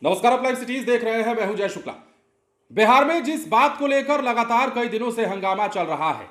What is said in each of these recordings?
नमस्कार, आप live cities देख रहे हैं। मैं हूं जय शुक्ला। बिहार में जिस बात को लेकर लगातार कई दिनों से हंगामा चल रहा है,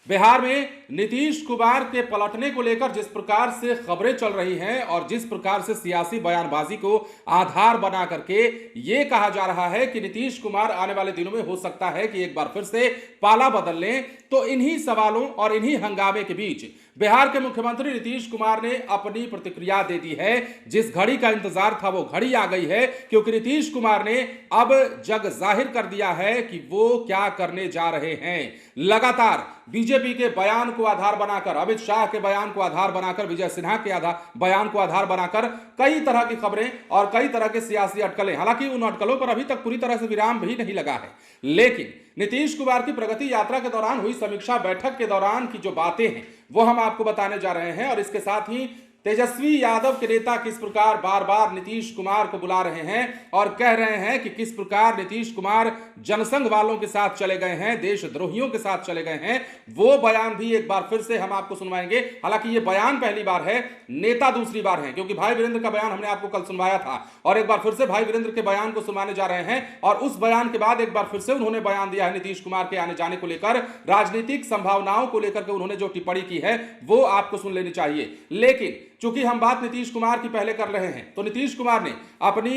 बिहार में नीतीश कुमार के पलटने को लेकर जिस प्रकार से खबरें चल रही हैं और जिस प्रकार से सियासी बयानबाजी को आधार बना करके यह कहा जा रहा है कि नीतीश कुमार आने वाले दिनों में हो सकता है कि एक बार फिर से पाला बदल लें, तो इन्हीं सवालों और इन्हीं हंगामे के बीच बिहार के मुख्यमंत्री नीतीश कुमार ने अपनी प्रतिक्रिया दे दी है। जिस घड़ी का इंतजार था वो घड़ी आ गई है, क्योंकि नीतीश कुमार ने अब जग जाहिर कर दिया है कि वो क्या करने जा रहे हैं। लगातार बीजेपी के बयान को आधार बनाकर, अमित शाह के बयान को आधार बनाकर, विजय सिन्हा के बयान को आधार बनाकर कई तरह की खबरें और कई तरह के सियासी अटकलें, हालांकि उन अटकलों पर अभी तक पूरी तरह से विराम भी नहीं लगा है, लेकिन नीतीश कुमार की प्रगति यात्रा के दौरान हुई समीक्षा बैठक के दौरान की जो बातें हैं वो हम आपको बताने जा रहे हैं। और इसके साथ ही तेजस्वी यादव के नेता किस प्रकार बार बार नीतीश कुमार को बुला रहे हैं और कह रहे हैं कि किस प्रकार नीतीश कुमार जनसंघ वालों के साथ चले गए हैं, देशद्रोहियों के साथ चले गए हैं, वो बयान भी एक बार फिर से हम आपको सुनवाएंगे। हालांकि ये बयान पहली बार है, नेता दूसरी बार है, क्योंकि भाई वीरेंद्र का बयान हमने आपको कल सुनवाया था और एक बार फिर से भाई वीरेंद्र के बयान को सुनवाने जा रहे हैं। और उस बयान के बाद एक बार फिर से उन्होंने बयान दिया है नीतीश कुमार के आने जाने को लेकर, राजनीतिक संभावनाओं को लेकर के उन्होंने जो टिप्पणी की है वो आपको सुन लेनी चाहिए। लेकिन चूंकि हम बात नीतीश कुमार की पहले कर रहे हैं, तो नीतीश कुमार ने अपनी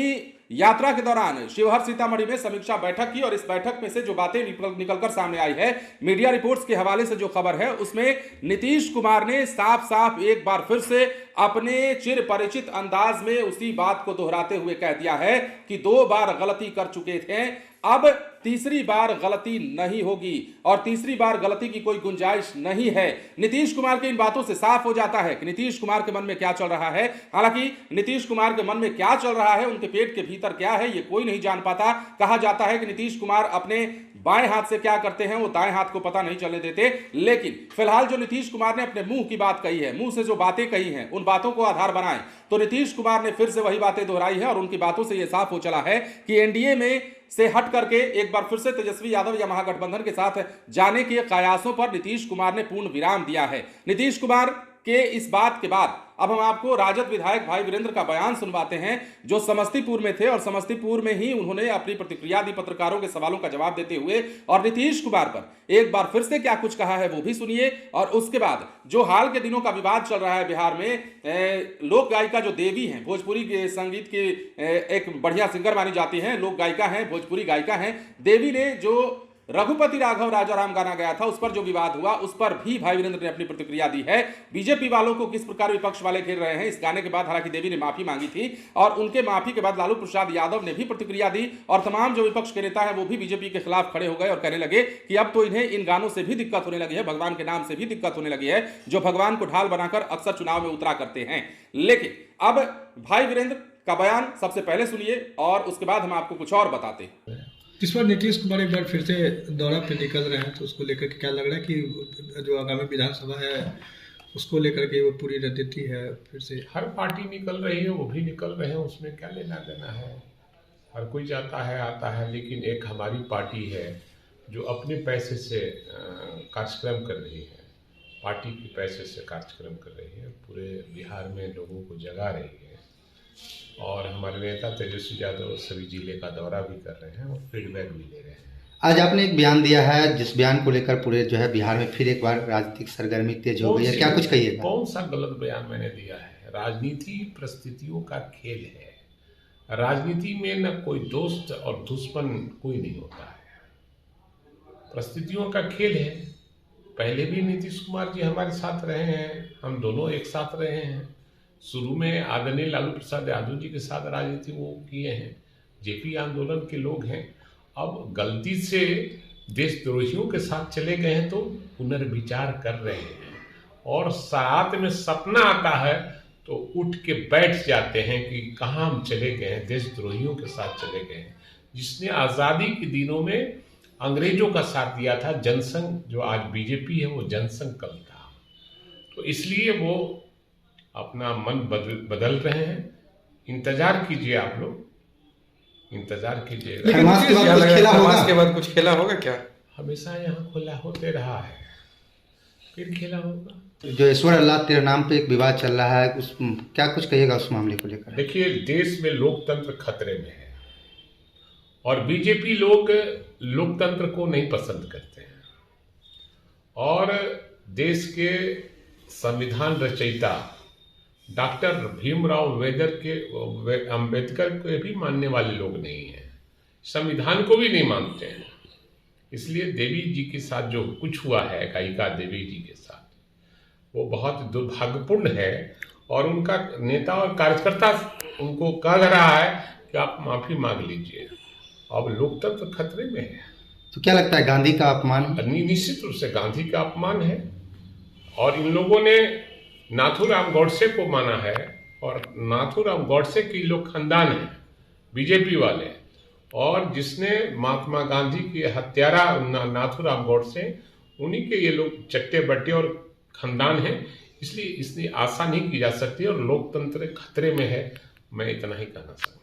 यात्रा के दौरान शिवहर सीतामढ़ी में समीक्षा बैठक की और इस बैठक में से जो बातें निकलकर सामने आई है, मीडिया रिपोर्ट्स के हवाले से जो खबर है, उसमें नीतीश कुमार ने साफ साफ एक बार फिर से अपने चिर परिचित अंदाज में उसी बात को दोहराते हुए कह दिया है कि 2 बार गलती कर चुके थे, अब तीसरी बार गलती नहीं होगी और तीसरी बार गलती की कोई गुंजाइश नहीं है। नीतीश कुमार की इन बातों से साफ हो जाता है कि नीतीश कुमार के मन में क्या चल रहा है। हालांकि नीतीश कुमार के मन में क्या चल रहा है, उनके पेट के भीतर क्या है, ये कोई नहीं जान पाता। कहा जाता है कि नीतीश कुमार अपने बाएं हाथ से क्या करते हैं वो दाएं हाथ को पता नहीं चलने देते, लेकिन फिलहाल जो नीतीश कुमार ने अपने मुंह की बात कही है, मुंह से जो बातें कही हैं, उन बातों को आधार बनाएं तो नीतीश कुमार ने फिर से वही बातें दोहराई है और उनकी बातों से यह साफ हो चला है कि एनडीए में से हट करके एक बार फिर से तेजस्वी यादव या महागठबंधन के साथ जाने के कयासों पर नीतीश कुमार ने पूर्ण विराम दिया है। नीतीश कुमार के इस बात के बाद अब हम आपको राजद विधायक भाई वीरेंद्र का बयान सुनवाते हैं, जो समस्तीपुर में थे और समस्तीपुर में ही उन्होंने अपनी प्रतिक्रिया दी पत्रकारों के सवालों का जवाब देते हुए। और नीतीश कुमार पर एक बार फिर से क्या कुछ कहा है वो भी सुनिए। और उसके बाद जो हाल के दिनों का विवाद चल रहा है बिहार में, लोक गायिका जो देवी हैं, भोजपुरी के संगीत की एक बढ़िया सिंगर मानी जाती हैं, लोक गायिका हैं, भोजपुरी गायिका हैं, देवी ने जो रघुपति राघव राजाराम गाना गाया था, उस पर जो विवाद हुआ, उस पर भी भाई वीरेंद्र ने अपनी प्रतिक्रिया दी है। बीजेपी वालों को किस प्रकार विपक्ष वाले घेर रहे हैं इस गाने के बाद। हालांकि देवी ने माफी मांगी थी और उनके माफी के बाद लालू प्रसाद यादव ने भी प्रतिक्रिया दी और तमाम जो विपक्ष के नेता है वो भी बीजेपी के खिलाफ खड़े हो गए और कहने लगे कि अब तो इन्हें इन गानों से भी दिक्कत होने लगी है, भगवान के नाम से भी दिक्कत होने लगी है, जो भगवान को ढाल बनाकर अक्सर चुनाव में उतरा करते हैं। लेकिन अब भाई वीरेंद्र का बयान सबसे पहले सुनिए और उसके बाद हम आपको कुछ और बताते हैं। इस पर नीतीश कुमार एक बार फिर से दौरा पे निकल रहे हैं, तो उसको लेकर के क्या लग रहा है कि जो आगामी विधानसभा है उसको लेकर के वो पूरी रणनीति है फिर से? हर पार्टी निकल रही है, वो भी निकल रहे हैं, उसमें क्या लेना देना है। हर कोई जाता है आता है, लेकिन एक हमारी पार्टी है जो अपने पैसे से कार्यक्रम कर रही है, पार्टी के पैसे से कार्यक्रम कर रही है, पूरे बिहार में लोगों को जगा रही है। और हमारे नेता तेजस्वी यादव सभी जिले का दौरा भी कर रहे हैं और फीडबैक भी ले रहे हैं। आज आपने एक बयान दिया है, जिस बयान को लेकर पूरे जो है बिहार में फिर एक बार राजनीतिक सरगर्मी तेज हो गई है, क्या कुछ कहिएगा? कौन सा गलत बयान मैंने दिया है? राजनीति परिस्थितियों का खेल है, राजनीति में न कोई दोस्त और दुश्मन कोई नहीं होता है, परिस्थितियों का खेल है। पहले भी नीतीश कुमार जी हमारे साथ रहे हैं, हम दोनों एक साथ रहे हैं। शुरू में आदरणीय लालू प्रसाद यादव जी के साथ राजनीति वो किए हैं, जेपी आंदोलन के लोग हैं। अब गलती से देशद्रोहियों के साथ चले गए हैं तो पुनर्विचार कर रहे हैं और रात में सपना आता है तो उठ के बैठ जाते हैं कि कहाँ हम चले गए हैं, देशद्रोहियों के साथ चले गए हैं। जिसने आज़ादी के दिनों में अंग्रेजों का साथ दिया था, जनसंघ जो आज बीजेपी है वो जनसंघ कल था, तो इसलिए वो अपना मन बदल रहे हैं। इंतजार कीजिए, आप लोग इंतजार कीजिए। खमास के बाद कुछ खेला होगा क्या? हमेशा यहाँ खुला होते रहा है, फिर खेला होगा। जो ईश्वर अल्लाह तेरे नाम पे एक विवाद चल रहा है, उस क्या कुछ कहिएगा उस मामले को लेकर? देखिए, देश में लोकतंत्र खतरे में है। और बीजेपी लोग लोकतंत्र को नहीं पसंद करते हैं और देश के संविधान रचयिता डॉक्टर भीमराव अंबेडकर के भी मानने वाले लोग नहीं हैं, संविधान को भी नहीं मानते हैं। इसलिए देवी जी के साथ जो कुछ हुआ है, गायिका देवी जी के साथ, वो बहुत दुर्भाग्यपूर्ण है और उनका नेता और कार्यकर्ता उनको कह रहा है कि आप माफी मांग लीजिए। अब लोकतंत्र खतरे में है। तो क्या लगता है, गांधी का अपमान? निश्चित रूप से गांधी का अपमान है और इन लोगों ने नाथूराम गॉडसे को माना है और नाथूराम गॉडसे की लोग खानदान है बीजेपी वाले, और जिसने महात्मा गांधी के हत्यारा नाथूराम गॉडसे, उन्हीं के ये लोग चट्टे बट्टे और खानदान है। इसलिए इसलिए आशा नहीं की जा सकती और लोकतंत्र खतरे में है। मैं इतना ही कहना चाहूँगा।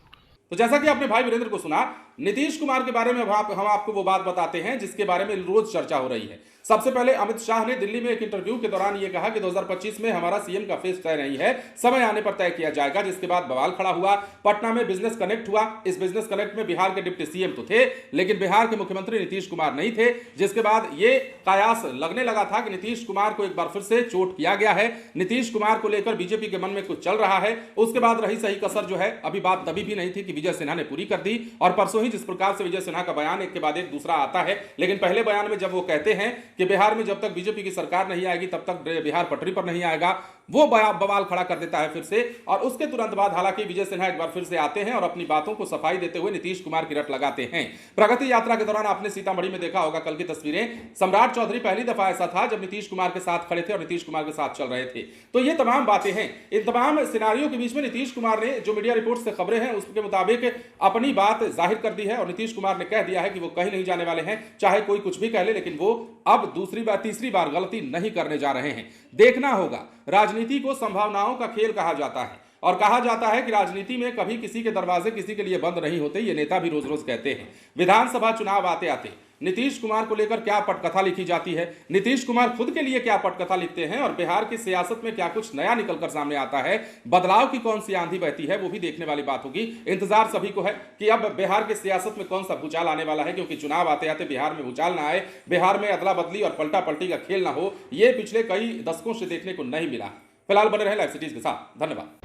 तो जैसा कि आपने भाई वीरेंद्र को सुना, नीतीश कुमार के बारे में हम आपको वो बात बताते हैं जिसके बारे में रोज चर्चा हो रही है। सबसे पहले अमित शाह ने दिल्ली में एक इंटरव्यू के दौरान ये कहा कि 2025 में हमारा सीएम का फेस तय नहीं है, समय आने पर तय किया जाएगा। जिसके बाद बवाल खड़ा हुआ। पटना में बिजनेस कनेक्ट हुआ। इस बिजनेस कनेक्ट में बिहार के डिप्टी सीएम तो थे, लेकिन बिहार के मुख्यमंत्री नीतीश कुमार नहीं थे। जिसके बाद ये कयास लगने लगा था कि नीतीश कुमार को एक बार फिर से चोट किया गया है, नीतीश कुमार को लेकर बीजेपी के मन में कुछ चल रहा है। उसके बाद रही सही कसर जो है, अभी बात तभी भी नहीं थी कि विजय सिन्हा ने पूरी कर दी। और परसों ही जिस प्रकार से विजय सिन्हा का बयान एक के बाद एक दूसरा आता है, लेकिन पहले बयान में जब वो कहते हैं कि बिहार में जब तक बीजेपी की सरकार नहीं आएगी तब तक बिहार पटरी पर नहीं आएगा, वो बवाल खड़ा कर देता है फिर से। और उसके तुरंत बाद हालांकि विजय सिन्हा एक बार फिर से आते हैं और अपनी बातों को सफाई देते हुए नीतीश कुमार की रट लगाते हैं। प्रगति यात्रा के दौरान आपने सीतामढ़ी में देखा होगा कल की तस्वीरें, सम्राट चौधरी पहली दफा ऐसा था जब नीतीश कुमार के साथ खड़े थे और नीतीश कुमार के साथ चल रहे थे। तो ये तमाम बातें हैं। इन तमाम सिनारियों के बीच में नीतीश कुमार ने जो मीडिया रिपोर्ट से खबरें हैं उसके मुताबिक अपनी बात जाहिर कर दी है और नीतीश कुमार ने कह दिया है कि वो कहीं नहीं जाने वाले हैं, चाहे कोई कुछ भी कह ले, लेकिन वो अब दूसरी बार तीसरी बार गलती नहीं करने जा रहे हैं। देखना होगा। राजनीति को संभावनाओं का खेल कहा जाता है और कहा जाता है कि राजनीति में कभी किसी के दरवाजे किसी के लिए बंद नहीं होते। ये नेता भी रोज रोज कहते हैं। विधानसभा चुनाव आते आते नीतीश कुमार को लेकर क्या पटकथा लिखी जाती है, नीतीश कुमार खुद के लिए क्या पटकथा लिखते हैं और बिहार की सियासत में क्या कुछ नया निकलकर सामने आता है, बदलाव की कौन सी आंधी बहती है, वो भी देखने वाली बात होगी। इंतजार सभी को है कि अब बिहार की सियासत में कौन सा भूचाल आने वाला है, क्योंकि चुनाव आते आते बिहार में भूचाल ना आए, बिहार में अदला बदली और पलटा पलटी का खेल ना हो, ये पिछले कई दशकों से देखने को नहीं मिला। फिलहाल बने रहे लाइव सिटीज के साथ। धन्यवाद।